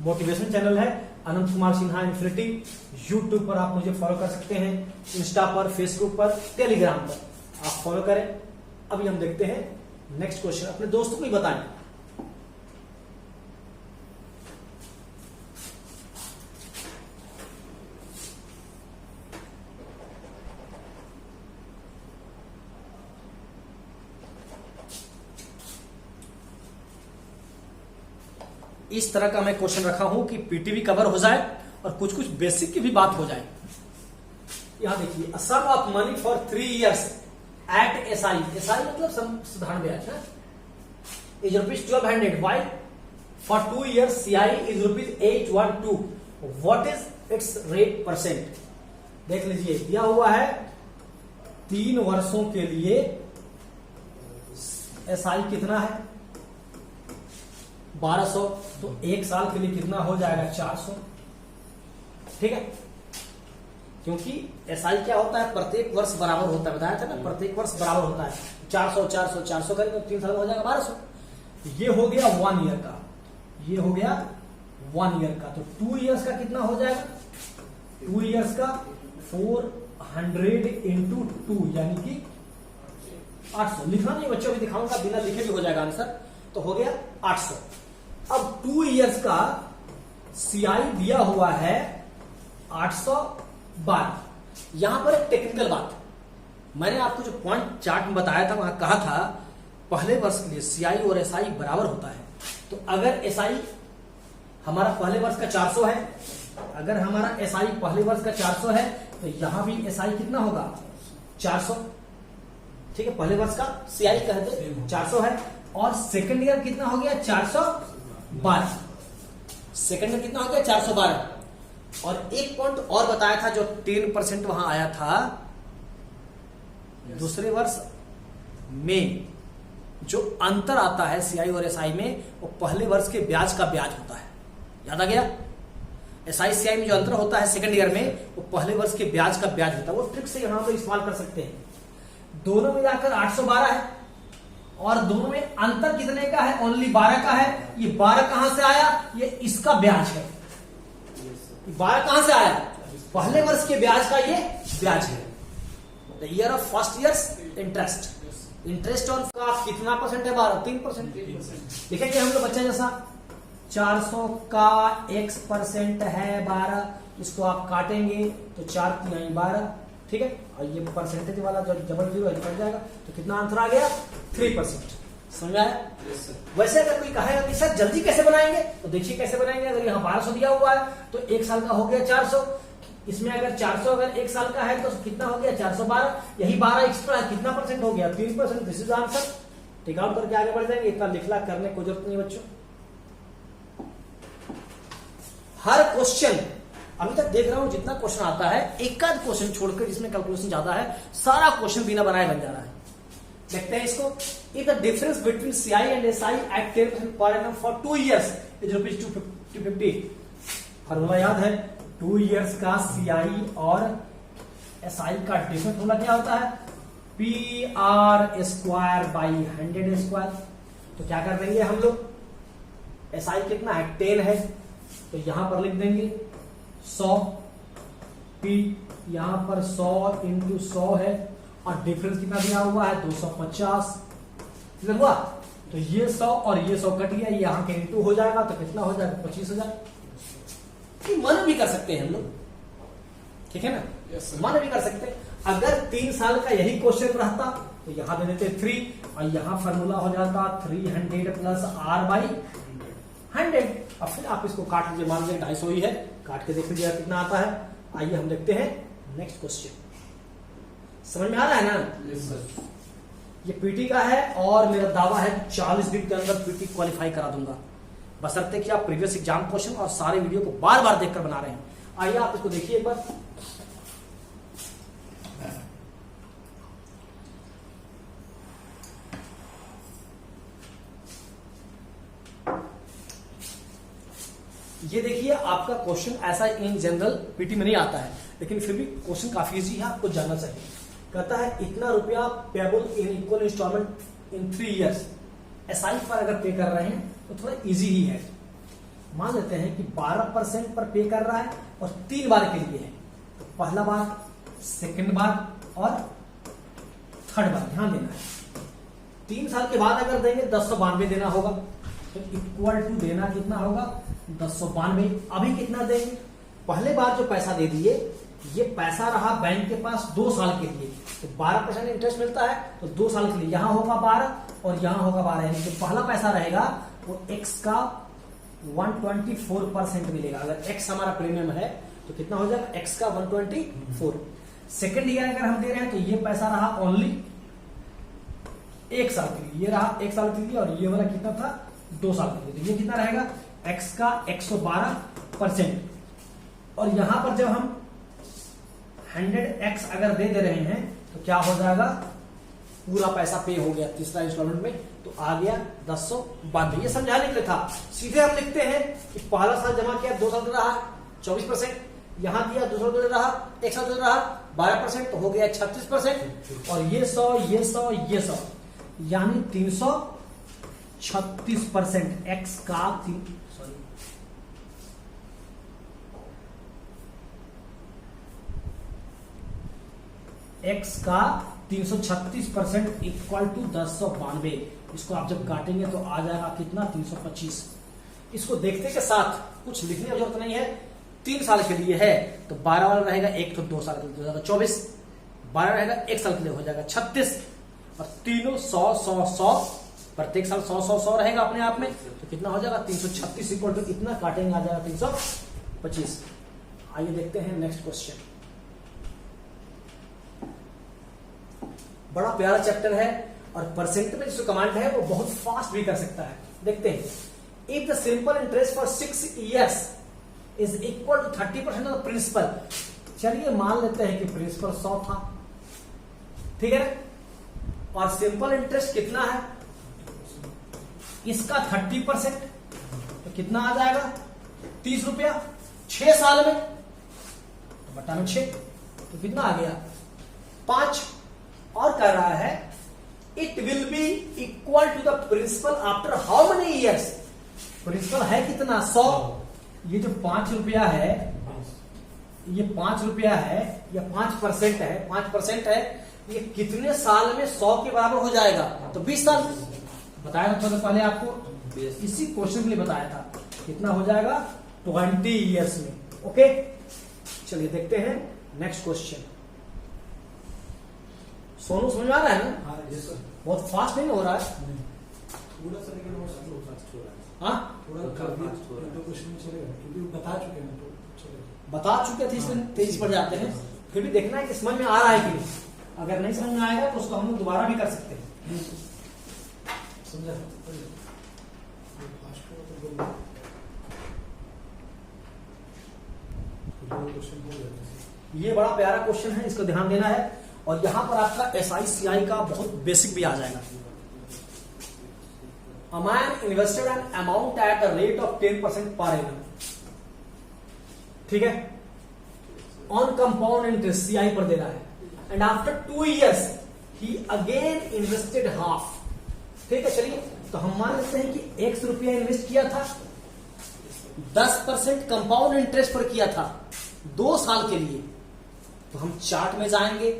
मोटिवेशन चैनल है अनंत कुमार सिन्हा इन्फिनिटी, यूट्यूब पर आप मुझे फॉलो कर सकते हैं, इंस्टा पर, फेसबुक पर, टेलीग्राम पर आप फॉलो करें। अभी हम देखते हैं नेक्स्ट क्वेश्चन, अपने दोस्तों को भी बताएं। इस तरह का मैं क्वेश्चन रखा हूं कि पीटी भी कवर हो जाए और कुछ कुछ बेसिक की भी बात हो जाए। यहां देखिए, a sum of money for 3 years at SI, SI मतलब साधारण ब्याज है, is ₹1200, Y for 2 years CI is ₹812, what is its rate percent. देख लीजिए, दिया हुआ है 3 वर्षों के लिए एसआई कितना है 1200, तो 1 साल के लिए कितना हो जाएगा 400। ठीक है, क्योंकि एसआई क्या होता है, प्रत्येक वर्ष बराबर होता है, बताया था ना, प्रत्येक वर्ष बराबर होता है। 400 400 400 करें तो 3 साल में हो जाएगा 1200। ये हो गया 1 ईयर का, ये हो गया 1 ईयर का। तो 2 इयर्स का कितना हो जाएगा, 2 इयर्स का 400 इंटू 2 यानी कि 800। लिखना नहीं बच्चों, भी दिखाऊंगा, बिना लिखे भी हो जाएगा आंसर। तो हो गया 800। अब 2 इयर्स का सीआई दिया हुआ है 812। यहां पर एक टेक्निकल बात, मैंने आपको जो पॉइंट चार्ट में बताया था, वहां कहा था पहले वर्ष के लिए सीआई और एसआई बराबर होता है। तो अगर एसआई हमारा पहले वर्ष का 400 है, अगर हमारा एसआई पहले वर्ष का 400 है, तो यहां भी एसआई कितना होगा 400। ठीक है, पहले वर्ष का सीआई कहते 400 है, और सेकंड ईयर कितना हो गया 412। सेकंड ईयर कितना हो गया 412। और एक पॉइंट और बताया था, जो 10% वहां आया था दूसरे वर्ष में, जो अंतर आता है सीआई और एसआई में, वो पहले वर्ष के ब्याज का ब्याज होता है। याद आ गया, एसआई सीआई में जो अंतर होता है सेकंड ईयर में, वो पहले वर्ष के ब्याज का ब्याज होता है। वो ट्रिक से यहां पर इस्तेमाल कर सकते हैं। दोनों मिलाकर 812 है, और दोनों में अंतर कितने का है, ओनली 12 का है। ये 12 कहां से आया, ये इसका ब्याज है। 12 कहां से आया, पहले वर्ष के ब्याज का ये ब्याज है। The year of first years interest, interest on का कितना परसेंट है 12, 3%। लिखेंगे हम लोग बच्चा जैसा, 400 का x% है 12, इसको आप काटेंगे तो 4 3 12। ठीक है, और ये परसेंटेज वाला जो डबल जीरो कट जाएगा, तो कितना आंसर आ गया 3%। समझ आया। वैसे अगर कोई कहेगा कि सर जल्दी कैसे बनाएंगे, तो देखिए कैसे बनाएंगे। अगर यहाँ 1200 दिया हुआ है तो 1 साल का हो गया 400, इसमें अगर 400 अगर 1 साल का है तो कितना हो गया 412, यही 12 एक्स्ट्रा है, कितना परसेंट हो गया 3%। This is answer. Take out करके आगे बढ़ जाएंगे, इतना लिखला करने को जरूरत नहीं बच्चों। हर क्वेश्चन अभी तक देख रहा हूं, जितना क्वेश्चन आता है, एक आध क्वेश्चन छोड़कर जिसमें कैलकुलेशन ज्यादा है, सारा क्वेश्चन बिना बनाए बन जा रहा है। देखते हैं इसको। If the difference between CI and SI at 10% पर annum for 2 years is ₹250। Formula याद है, 2 years का सीआई और एसआई का डिफरेंस फॉर्मूला क्या होता है, PR²/100²। तो क्या कर देंगे हम लोग, एसआई कितना है 10 है, तो यहां पर लिख देंगे 100, P यहां पर 100 × 100 है, और डिफरेंस कितना दिया हुआ है 250। क्लियर हुआ। तो ये 100 और ये 100 कट गया, यहां के इंटू हो जाएगा, तो कितना हो जाएगा 25,000। मन भी कर सकते हैं हम लोग, ठीक है ना, मन भी कर सकते हैं। अगर 3 साल का यही क्वेश्चन रहता तो यहां दे देते 3, और यहां फॉर्मूला हो जाता 300 + R/100। अब फिर आप इसको काट लीजिए, मान लीजिए 250 ही है, काट के देख लीजिएगा कितना आता है। आइए हम देखते हैं नेक्स्ट क्वेश्चन। समझ में आ रहा है ना। Yes sir. ये पीटी का है, और मेरा दावा है 40 दिन के अंदर पीटी क्वालिफाई करा दूंगा, बशर्ते कि आप प्रीवियस एग्जाम क्वेश्चन और सारे वीडियो को बार बार देखकर बना रहे हैं। आइए आप इसको देखिए एक बार। ये देखिए, आपका क्वेश्चन ऐसा इन जनरल पीटी में नहीं आता है, लेकिन फिर भी क्वेश्चन काफी इजी है, आपको जानना चाहिए। कहता है इतना रुपया payable in equal instalment in 3 years। SI पर अगर पे कर रहे हैं तो थोड़ा इजी ही है। मान लेते हैं कि 12% पर पे कर रहा है, और 3 बार के लिए है। तो पहला बार, सेकंड बार और थर्ड बार ध्यान देना है। 3 साल के बाद अगर देंगे 1092 देना होगा, तो इक्वल टू देना कितना होगा 1092। अभी कितना देंगे, पहले बार जो पैसा दे दिए, ये पैसा रहा बैंक के पास 2 साल के लिए, तो 12% इंटरेस्ट मिलता है, तो 2 साल के लिए यहां होगा 12 और यहां होगा 12, यानी कि पहला पैसा रहेगा वो x का 124% मिलेगा। अगर x हमारा प्रीमियम है तो कितना हो जाएगा, x का 124। सेकेंड ईयर अगर हम दे रहे हैं तो ये पैसा रहा ओनली 1 साल के लिए, ये रहा 1 साल के लिए, और ये वाला कितना था 2 साल के लिए। तो ये कितना रहेगा, x का 112%। और यहां पर जब हम 100x अगर दे रहे हैं तो क्या हो जाएगा, पूरा पैसा पे हो गया तीसरा इंस्टॉलमेंट में, तो आ गया 1092। ये समझाने के लिए था। सीधे हम लिखते हैं कि पहला साल जमा किया 2 साल दे रहा 24%, यहां दिया 2 साल दे रहा 1 साल दे रहा 12%, तो हो गया 36%। और ये 100 ये 100 ये 100 यानी 336% एक्स का एक्स का 336% इक्वल टू 1092। इसको आप जब काटेंगे तो आ जाएगा कितना, 325। इसको देखते के साथ कुछ लिखने की जरूरत नहीं है, 3 साल के लिए है तो 12 वाला रहेगा, एक तो 2 साल के लिए हो जाएगा 24, 12 रहेगा 1 साल के लिए हो जाएगा 36, और तीनों 100 प्रत्येक साल 100 रहेगा अपने आप में, तो कितना हो जाएगा 336 इक्वल टू इतना काटेंगे आ जाएगा 325। आइए देखते हैं नेक्स्ट क्वेश्चन। बड़ा प्यारा चैप्टर है और परसेंट में जो कमांड है वो बहुत फास्ट भी कर सकता है। देखते हैं, if the simple interest for 6 years is equal to 30% of principal. चलिए मान लेते हैं कि प्रिंसिपल 100 था, ठीक है ना, और सिंपल इंटरेस्ट कितना है इसका 30%, तो कितना आ जाएगा 30 रुपया 6 साल में, तो बटा में 6, तो कितना आ गया 5। और कह रहा है it will be equal to the principal after how many years. Principal है कितना 100, ये जो 5 रुपया है, ये 5 रुपया है, या 5% है, 5% है, ये कितने साल में 100 के बराबर हो जाएगा, तो 20 साल। बताया था तो पहले आपको, इसी क्वेश्चन के लिए बताया था, कितना हो जाएगा 20 ईयर्स में। ओके, चलिए देखते हैं नेक्स्ट क्वेश्चन। सोनू समझ आ रहा है ना? हाँ यस सर। बहुत फास्ट नहीं हो रहा है? थोड़ा सा लेकिन वो स्लो फास्ट हो रहा है। हाँ, थोड़ा फास्ट हो रहा है तो कुछ नहीं चलेगा, क्योंकि वो बता चुके हैं तो चलेगा। बता चुके थे, इसलिए तेज पड़ जाते हैं। फिर भी देखना है कि समझ में आ रहा है कि नहीं। अगर नहीं समझ में आएगा तो उसको हम लोग दोबारा भी कर सकते हैं। समझा? फास्ट हो तो बोलो। क्वेश्चन हो जाता है। ये बड़ा प्यारा क्वेश्चन है, इसको ध्यान देना है। और यहां पर आपका SICI का बहुत बेसिक भी आ जाएगा। A man invested an amount at a rate of 10% per annum, ठीक है, on compound interest CI पर दे रहा है, and after 2 years he again invested half, ठीक है। चलिए तो हम मान लेते हैं कि 100 रुपया इन्वेस्ट किया था, 10% कंपाउंड इंटरेस्ट पर किया था 2 साल के लिए। तो हम चार्ट में जाएंगे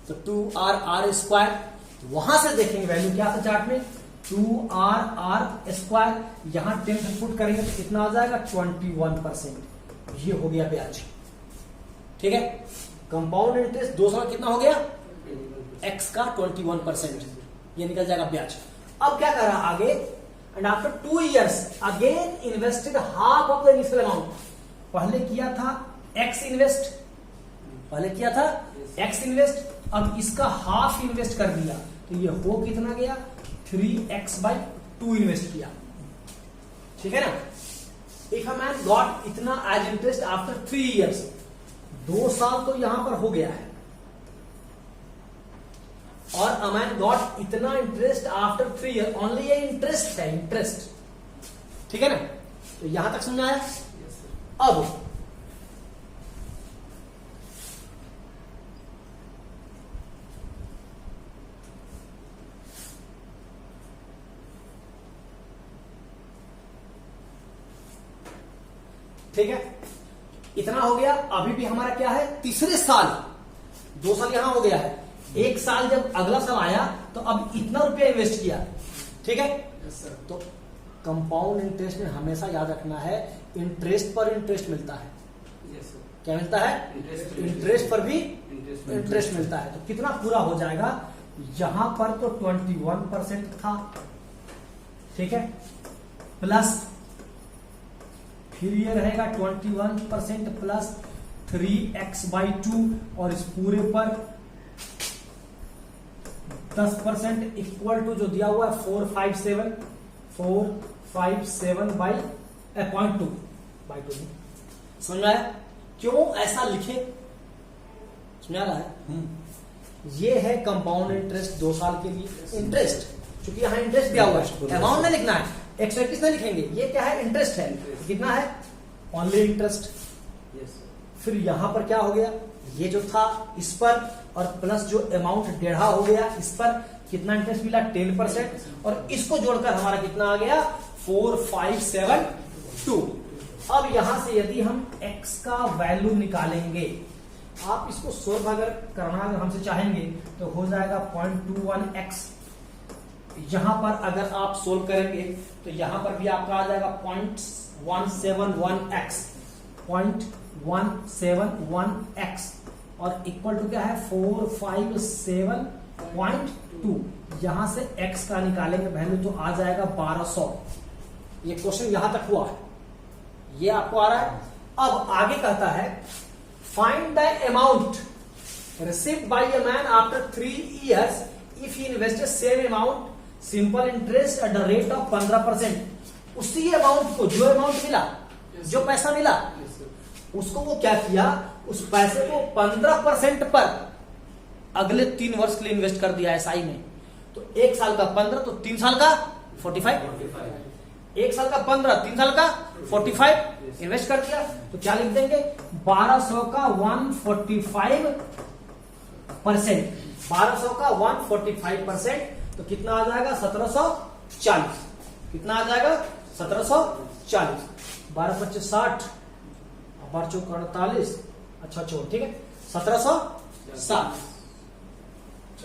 तो 2RR², वहां से देखेंगे वैल्यू क्या था चार्ट में, 2RR², यहां 10 पुट करेंगे तो कितना आ जाएगा 21%। ये हो गया ब्याज, ठीक है। कंपाउंड इंटरेस्ट 2 साल कितना हो गया, x का 21%, ये निकल जाएगा ब्याज। अब क्या कर रहा आगे, and after 2 years again invested half of the initial amount. पहले किया था x इन्वेस्ट, पहले किया था x इन्वेस्ट, अब इसका हाफ इन्वेस्ट कर दिया, तो ये हो कितना गया 3x/2 इन्वेस्ट किया, ठीक है ना। इफ अ मैन गॉट इतना एज इंटरेस्ट आफ्टर 3 years, 2 साल तो यहां पर हो गया है, और अ मैन गॉट इतना इंटरेस्ट आफ्टर 3 years, ओनली ये इंटरेस्ट है, इंटरेस्ट, ठीक है ना। तो यहां तक समझ आया। अब ठीक है, इतना हो गया। अभी भी हमारा क्या है, तीसरे साल, 2 साल यहां हो गया है, 1 साल जब अगला साल आया तो अब इतना रुपया इन्वेस्ट किया, ठीक है। तो कंपाउंड इंटरेस्ट में हमेशा याद रखना है, इंटरेस्ट पर इंटरेस्ट मिलता है। क्या मिलता है, इंटरेस्ट पर भी इंटरेस्ट मिलता है। तो कितना पूरा हो जाएगा, यहां पर तो 21% था, ठीक है, प्लस फिर ये रहेगा 21% प्लस 3x/2 और इस पूरे पर 10% इक्वल टू जो दिया हुआ है 457/0.2 समझ में आया? क्यों ऐसा लिखे, समझ आ रहा है? ये है कंपाउंड इंटरेस्ट 2 साल के लिए इंटरेस्ट, क्योंकि यहाँ इंटरेस्ट दिया हुआ है, अमाउंट नहीं लिखना है, एक्स नहीं लिखेंगे, ये क्या है? इंटरेस्ट है। कितना है? Only interest. फिर यहां पर क्या हो गया, ये जो था इस पर और प्लस जो अमाउंट 1.5 हो गया इस पर, कितना इंटरेस्ट मिला? 10%, और इसको जोड़कर हमारा कितना आ गया? 4572। अब यहां से यदि हम x का वैल्यू निकालेंगे, आप इसको सोल्व अगर करना अगर हमसे चाहेंगे तो हो जाएगा 0.21x। यहां पर अगर आप सोल्व करेंगे तो यहां पर भी आपका आ जाएगा 0.171x, 0.171x और इक्वल टू क्या है? 457.2। यहां से x का निकालेंगे वैल्यू तो आ जाएगा 1200। ये क्वेश्चन यहां तक हुआ है, ये आपको आ रहा है। अब आगे कहता है find the amount received by a man after 3 years if he invested same amount simple interest at the rate of 15%। उसी अमाउंट को, जो अमाउंट मिला, जो पैसा मिला, उसको वो क्या किया? उस पैसे को 15% पर अगले 3 वर्ष के लिए इन्वेस्ट कर दिया एसआई में। तो 1 साल का 15, तो 3 साल का 45, 1 साल का 15, 3 साल का 45 इन्वेस्ट कर दिया। तो क्या लिख देंगे? 1200 का 145%, 1200 का 145%, तो कितना आ जाएगा? 1740। कितना आ जाएगा? 1740। 12×25 60, 12×4 48, अच्छा छोड़, ठीक है, 1760।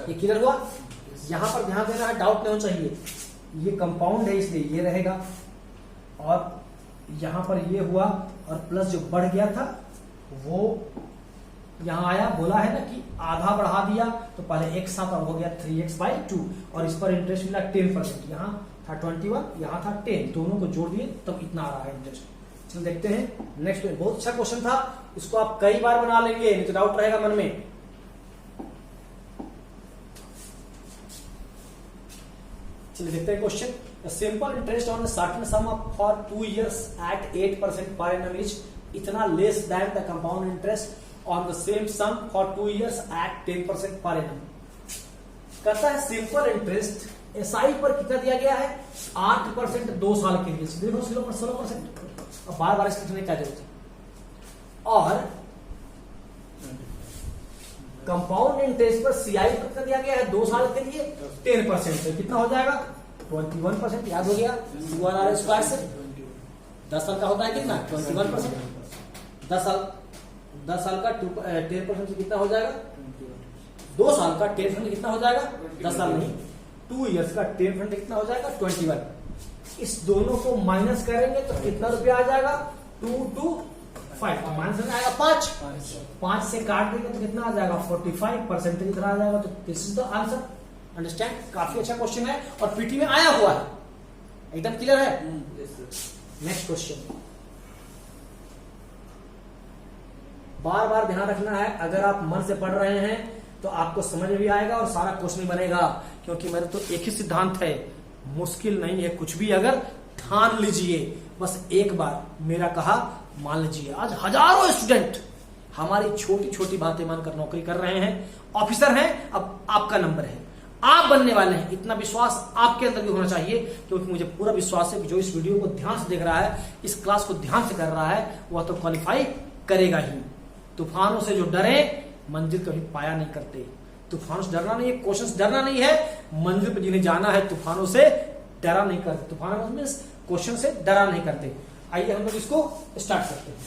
ये क्लियर हुआ? यहां पर ध्यान देना है, डाउट नहीं होना चाहिए, ये कंपाउंड है इसलिए ये रहेगा, और यहां पर ये हुआ और प्लस जो बढ़ गया था वो यहां आया। बोला है ना कि आधा बढ़ा दिया तो पहले एक साथ अब हो गया 3x/2 और इस पर इंटरेस्ट मिला 10%। यहां था 21, यहां था 10, दोनों को जोड़ दिए तब इतना आ रहा है इंटरेस्ट। चलो देखते हैं नेक्स्ट। बहुत अच्छा क्वेश्चन था, इसको आप कई बार बना लेंगे, नहीं तो डाउट रहेगा मन में। चलिए देखते हैं question. Simple interest on certain sum for 2 years at 8% per annum is इतना less than the compound interest on the same sum for 2 years at 10% per annum। कहता है सिंपल इंटरेस्ट एसआई पर कितना दिया गया है? 8% 2 साल के लिए। देखो 16%, अब बार इसको लिखने का जरूरत है। और कंपाउंड इंटरेस्ट पर सीआई पर कितना दिया गया है? 2 साल के लिए 10%, तो कितना हो जाएगा? 21%। याद हो गया स्क्वायर से 10 साल का होता है कितना? 21%। 10 साल का 10% से कितना हो जाएगा? 2 साल का 10% कितना हो जाएगा? 10 साल नहीं, 2 years का 10% कितना हो जाएगा? 21। इस दोनों को माइनस करेंगे तो कितना रुपया आ जाएगा? 225, तो माइनस में आएगा 5 से काट देंगे तो कितना आ जाएगा? 45% कितना आ जाएगा? तो this is the answer. Understand? काफी अच्छा क्वेश्चन है और पीटी में आया हुआ है, एकदम क्लियर है। नेक्स्ट क्वेश्चन, बार बार ध्यान रखना है, अगर आप मन से पढ़ रहे हैं तो आपको समझ में भी आएगा और सारा क्वेश्चन बनेगा, क्योंकि मेरा तो एक ही सिद्धांत है, मुश्किल नहीं है कुछ भी, अगर ठान लीजिए, बस एक बार मेरा कहा मान लीजिए। आज हजारों स्टूडेंट हमारी छोटी छोटी बातें मानकर नौकरी कर रहे हैं, ऑफिसर हैं, अब आपका नंबर है, आप बनने वाले हैं, इतना विश्वास आपके अंदर भी होना चाहिए, क्योंकि मुझे पूरा विश्वास है कि जो इस वीडियो को ध्यान से देख रहा है, इस क्लास को ध्यान से कर रहा है, वह तो क्वालिफाई करेगा ही। तूफानों से जो डरे मंजिल कभी पाया नहीं करते। तूफानों से डरना नहीं है, क्वेश्चन से डरना नहीं है, मंजिल पर जिन्हें जाना है तूफानों से डरा नहीं करते। तूफानों में क्वेश्चन से डरा नहीं करते। आइए हम लोग इसको स्टार्ट करते हैं।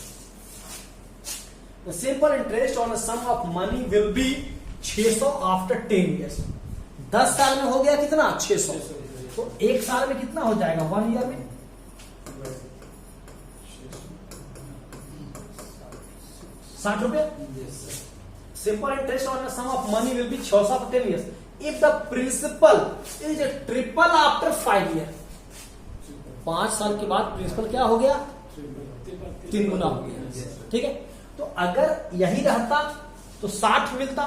Simple interest on sum of money will be 600 after 10 years। 10 साल में हो गया कितना? 600। तो 1 साल में कितना हो जाएगा? 1 year में 60 रुपए। Simple interest on sum of money will be 600 after 10 years if the principal is triple after 5 years। 5 साल के बाद प्रिंसिपल क्या हो गया? 3 गुना हो गया। ठीक है, तो अगर यही रहता तो 60 मिलता,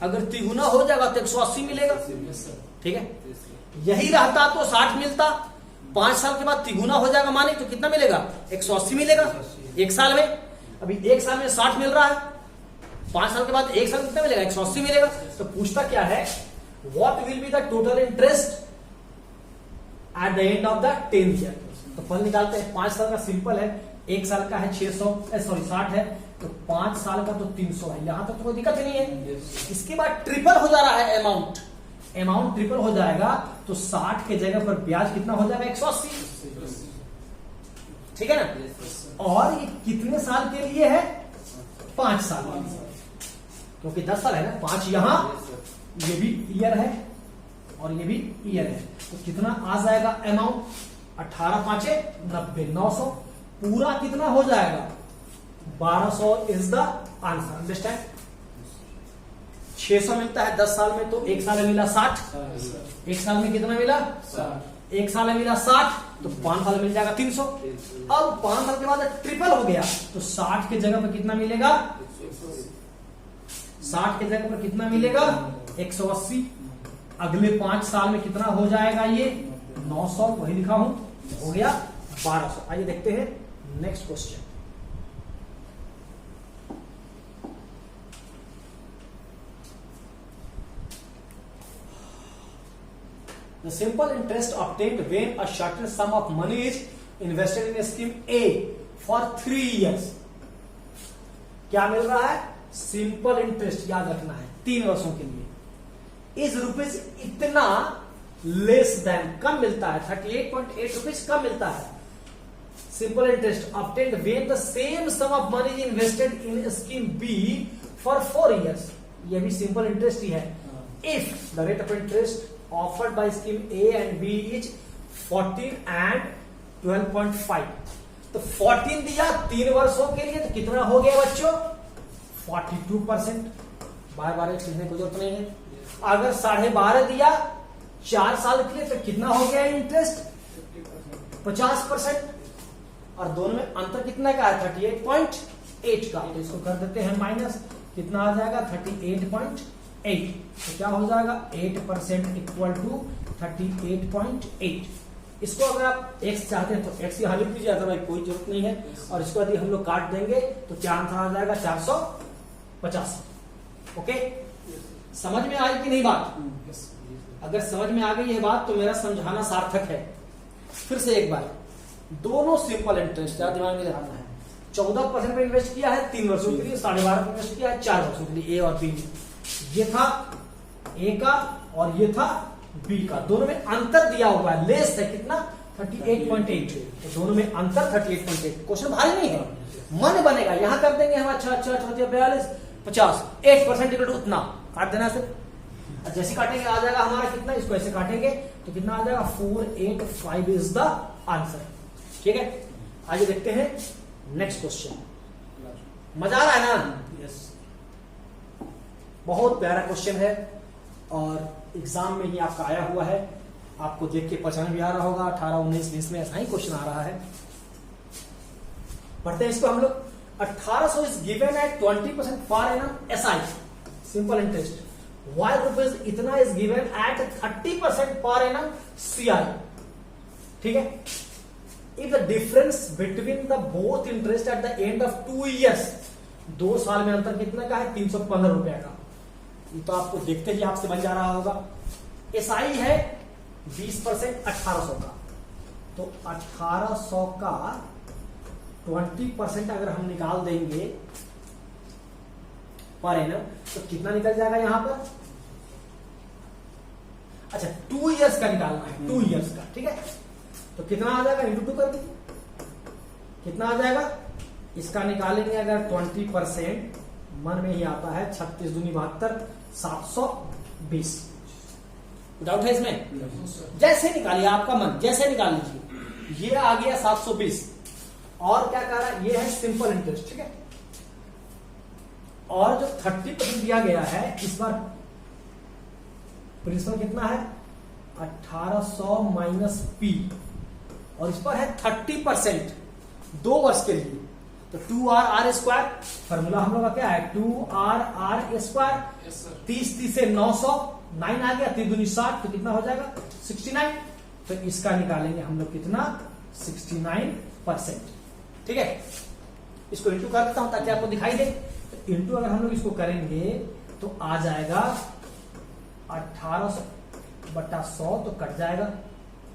अगर 3 गुना हो जाएगा तो 180 मिलेगा। ठीक है, यही रहता तो 60 मिलता, 5 साल के बाद 3 गुना हो जाएगा माने तो कितना मिलेगा? 180 मिलेगा 1 साल में। अभी 1 साल में 60 मिल रहा है, 5 साल के बाद 1 साल में कितना मिलेगा? 180 मिलेगा। तो पूछता क्या है, what will be the total interest at the end of the 10th year. तो फल निकालते हैं। 5 साल का सिंपल है, 1 साल का है 60 है, तो 5 साल का तो 300 है। यहां तक तो कोई दिक्कत ही नहीं है। इसके बाद ट्रिपल हो जा रहा है अमाउंट ट्रिपल हो जाएगा, तो 60 के जगह पर ब्याज कितना हो जाएगा? 180। ठीक है ना, और ये कितने साल के लिए है? 5 साल, क्योंकि 10 साल है ना, 5 यहां, ये भी ईयर है और ये भी ईयर है, तो कितना आ जाएगा अमाउंट? 18 5 90, 900 पूरा कितना हो जाएगा? 1200 इज द आंसर। अंडरस्टैंड? 600 मिलता है 10 साल में, तो 1 साल में मिला 60, 1 साल में कितना मिला? 1 साल में मिला 60, तो 5 साल में मिल जाएगा 300। अब 5 साल के बाद ट्रिपल हो गया, तो 60 के जगह पर कितना मिलेगा? 60 के जगह पर कितना मिलेगा? 180। अगले 5 साल में कितना हो जाएगा? ये 900, वही लिखा हूं, हो गया 1200। आइए देखते हैं next question. The simple interest obtained when a certain sum of money is invested in a scheme A for 3 years. क्या मिल रहा है? सिंपल इंटरेस्ट, याद रखना है, 3 वर्षों के लिए। इज रुपीज इतना लेस देन, कम मिलता है, 38.8 रुपीज कम मिलता है। Simple interest obtained when the same sum of money is invested in scheme B for 4 years. ये भी सिंपल इंटरेस्ट ही है। If the rate of interest offered by scheme A and B is 14 and 12.5, तो 14 दिया 3 वर्षों के लिए, तो कितना हो गया बच्चों? 42%। बार बार लिखने की जरूरत नहीं है। अगर 12.5 दिया 4 साल के लिए, तो कितना हो गया इंटरेस्ट? 50%। और दोनों में अंतर कितना का है? 38.8 का। तो इसको कर देते हैं माइनस, कितना आ जाएगा? 38.8। तो क्या हो जाएगा? 8% इक्वल टू 38.8। इसको अगर आप x चाहते हैं तो x यहाँ लिख दीजिए, अदरवाइज कोई जरूरत नहीं है। और इसको यदि हम लोग काट देंगे तो क्या आंसर आ जाएगा? 485। ओके, समझ में आई कि नहीं बात? अगर समझ में आ गई है बात तो मेरा समझाना सार्थक है। फिर से एक बार, दोनों सिंपल इंटरेस्ट दिमाग में रखना है। 14% पे इन्वेस्ट किया है 3 वर्षों के लिए, 12.5 पे इन्वेस्ट किया है 4 वर्षों के लिए, ए और बी। ये था ए का और ये था बी का, दोनों में अंतर दिया हुआ है, लेस है कितना? 38.8। तो दोनों में अंतर 38.8। क्वेश्चन भारी नहीं है, मन बनेगा। यहां कर देंगे हम, अच्छा 42 50, 8% इक्वल टू उतना, काट देना सिर्फ। जैसे काटेंगे आ जाएगा हमारा कितना, इसको ऐसे काटेंगे तो कितना आ जाएगा? 485 इज द आंसर। ठीक है, आगे देखते हैं नेक्स्ट क्वेश्चन। मजा आ रहा है ना? यस, बहुत प्यारा क्वेश्चन है और एग्जाम में ही आपका आया हुआ है। आपको देख के पहचान भी आ रहा होगा, 18, 19, 20 में ऐसा ही क्वेश्चन आ रहा है। पढ़ते हैं इसको हम लोग। 1800 is given at 20% per annum SI, simple interest. Y rupees इतना is given at 30% per annum CI. ठीक है, if the difference between the both interest at the end of 2 years, 2 साल में अंतर कितना का है? 315 रुपए का। ये तो आपको देखते ही आपसे बन जा रहा होगा। एसआई है 20% 1800 का, तो 1800 का 20% अगर हम निकाल देंगे पर एनम, तो कितना निकल जाएगा यहां पर? अच्छा 2 years का निकालना है, 2 years का। ठीक है, तो कितना आ जाएगा? इंटू 2 कर दीजिए, कितना आ जाएगा? इसका निकालेंगे अगर 20%, मन में ही आता है 36 दूनी 72, 720। डाउट है इसमें? जैसे निकालिए, आपका मन जैसे निकाल लीजिए। ये आ गया 720। और क्या कह रहा है? ये है सिंपल इंटरेस्ट। ठीक है, और जो 30% दिया गया है, इस बार प्रिंसिपल कितना है? 1800 माइनस पी, और इस पर है 30% 2 वर्ष के लिए, तो 2r स्क्वायर, फॉर्मूला हम लोग का क्या है 2r स्क्वायर, 30 से 900, 9 आ गया, 3 दूनी 60, तो कितना हो जाएगा 69। तो इसका निकालेंगे हम लोग कितना 69%। ठीक है, इसको इंटू कर देता हूं ताकि आपको दिखाई दे। तो इंटू अगर हम लोग इसको करेंगे तो आ जाएगा 1800/100, तो कट जाएगा।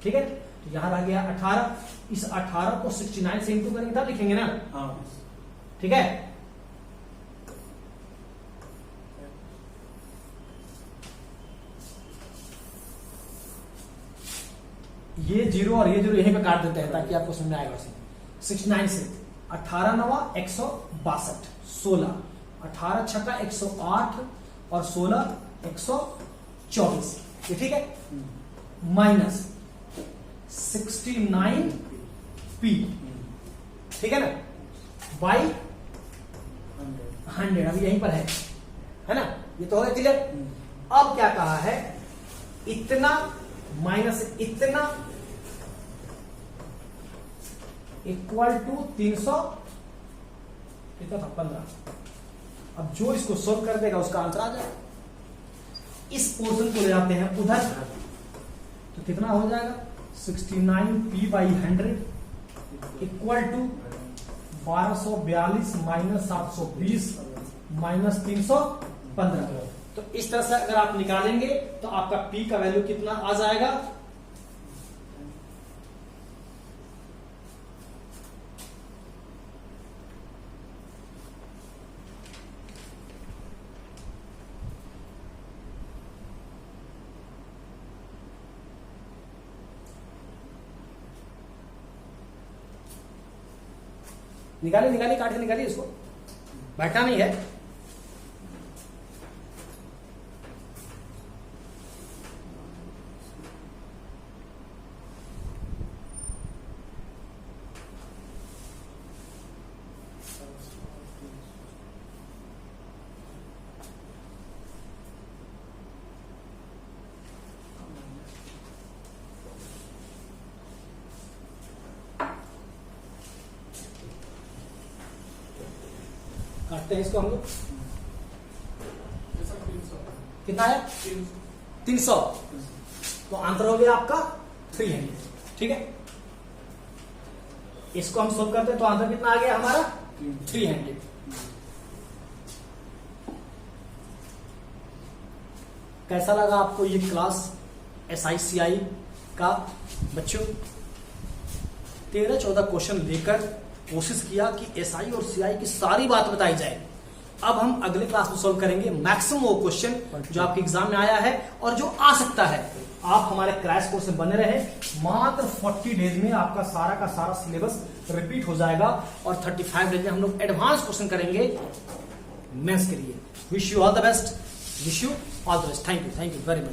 ठीक है, तो यहां रह गया 18, इस 18 को 69 से इंटू करेंगे तब लिखेंगे ना। हाँ। ठीक है, ये 0 और ये 0 यहीं पे काट देते हैं ताकि आपको समझ में आएगा। 69 से 18 9 162, 16, 18 छक्का 108 और 16 124। ये ठीक है, माइनस 69p, ठीक है ना, बाई 100, अभी यहीं पर है ना, ये तो हो गया क्लियर। अब क्या कहा है, इतना माइनस इतना इक्वल टू 300 कितना था 15। अब जो इसको सोल्व कर देगा उसका आंसर आ जाएगा। इस पोर्शन को ले जाते हैं उधर, तो कितना हो जाएगा 69p/100 equal to 1242 minus 720 minus 315। तो इस तरह से अगर आप निकालेंगे तो आपका p का वैल्यू कितना आ जाएगा, निकालिए काट के निकालिए, इसको बैठा नहीं है। काटते हैं इसको हम लोग, कितना है 300, तो आंसर हो गया आपका 300। ठीक है, इसको हम सोल्व करते हैं तो आंसर कितना आ गया हमारा 300। कैसा लगा आपको ये क्लास SICI का? बच्चों 13-14 क्वेश्चन लेकर कोशिश किया कि SI और CI की सारी बात बताई जाए। अब हम अगले क्लास में सॉल्व करेंगे मैक्सिमम वो क्वेश्चन जो आपके एग्जाम में आया है और जो आ सकता है। आप हमारे क्रैश कोर्स में बने रहे, मात्र 40 डेज में आपका सारा का सारा सिलेबस रिपीट हो जाएगा और 35 डेज में हम लोग एडवांस क्वेश्चन करेंगे मेंस के लिए। Wish you all the best, wish you all the best. Thank you very much.